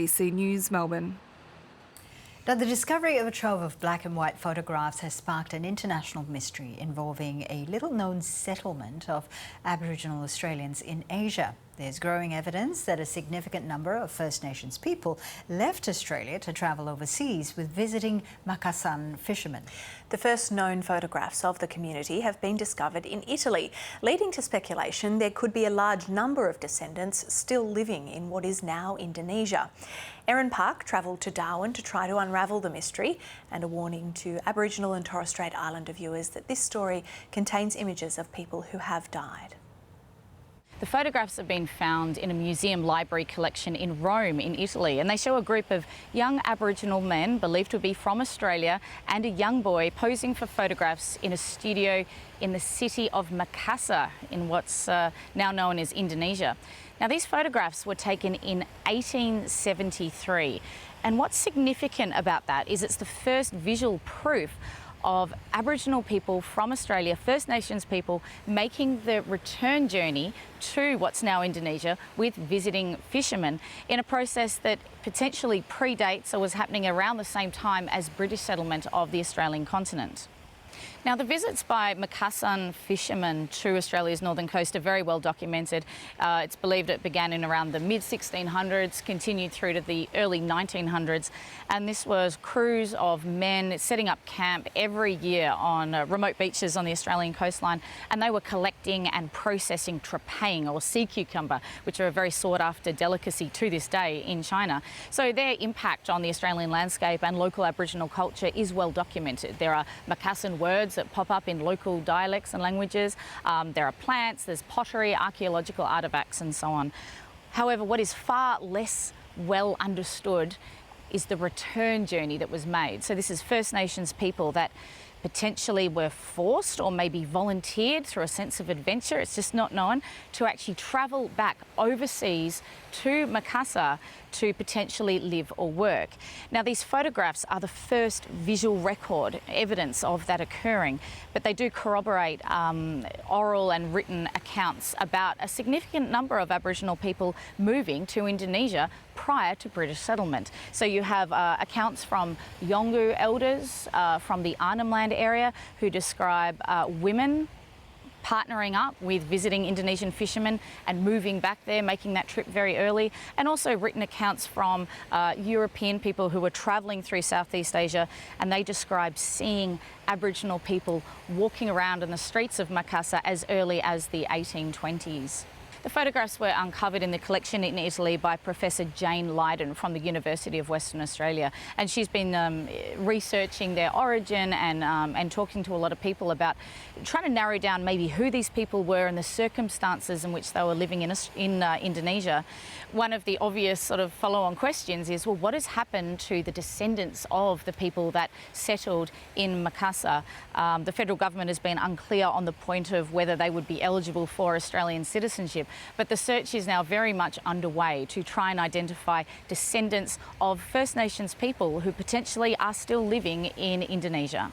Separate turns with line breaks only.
ABC News, Melbourne.
Now, the discovery of a trove of black and white photographs has sparked an international mystery involving a little-known settlement of Aboriginal Australians in Asia. There's growing evidence that a significant number of First Nations people left Australia to travel overseas with visiting Macassan fishermen.
The first known photographs of the community have been discovered in Italy, leading to speculation there could be a large number of descendants still living in what is now Indonesia. Erin Park travelled to Darwin to try to unravel the mystery, and a warning to Aboriginal and Torres Strait Islander viewers that this story contains images of people who have died.
The photographs have been found in a museum library collection in Rome in Italy, and they show a group of young Aboriginal men believed to be from Australia and a young boy posing for photographs in a studio in the city of Makassar in what's now known as Indonesia. Now, these photographs were taken in 1873, and what's significant about that is it's the first visual proof of Aboriginal people from Australia, First Nations people, making the return journey to what's now Indonesia with visiting fishermen in a process that potentially predates or was happening around the same time as British settlement of the Australian continent. Now, the visits by Macassan fishermen to Australia's northern coast are very well documented. It's believed it began in around the mid-1600s, continued through to the early 1900s, and this was crews of men setting up camp every year on remote beaches on the Australian coastline, and they were collecting and processing trepang or sea cucumber, which are a very sought-after delicacy to this day in China. So their impact on the Australian landscape and local Aboriginal culture is well documented. There are Macassan words that pop up in local dialects and languages. There are plants, there's pottery, archaeological artefacts and so on. However, what is far less well understood is the return journey that was made. So this is First Nations people that potentially were forced or maybe volunteered through a sense of adventure, it's just not known, to actually travel back overseas to Makassar to potentially live or work. Now, these photographs are the first visual record evidence of that occurring, but they do corroborate oral and written accounts about a significant number of Aboriginal people moving to Indonesia prior to British settlement. So you have accounts from Yolngu elders from the Arnhem Land area who describe women partnering up with visiting Indonesian fishermen and moving back there, making that trip very early, and also written accounts from European people who were travelling through Southeast Asia, and they describe seeing Aboriginal people walking around in the streets of Makassar as early as the 1820s. The photographs were uncovered in the collection in Italy by Professor Jane Lydon from the University of Western Australia, and she's been researching their origin and talking to a lot of people about trying to narrow down maybe who these people were and the circumstances in which they were living in Indonesia. One of the obvious sort of follow-on questions is, well, what has happened to the descendants of the people that settled in Makassar? The federal government has been unclear on the point of whether they would be eligible for Australian citizenship, but the search is now very much underway to try and identify descendants of First Nations people who potentially are still living in Indonesia.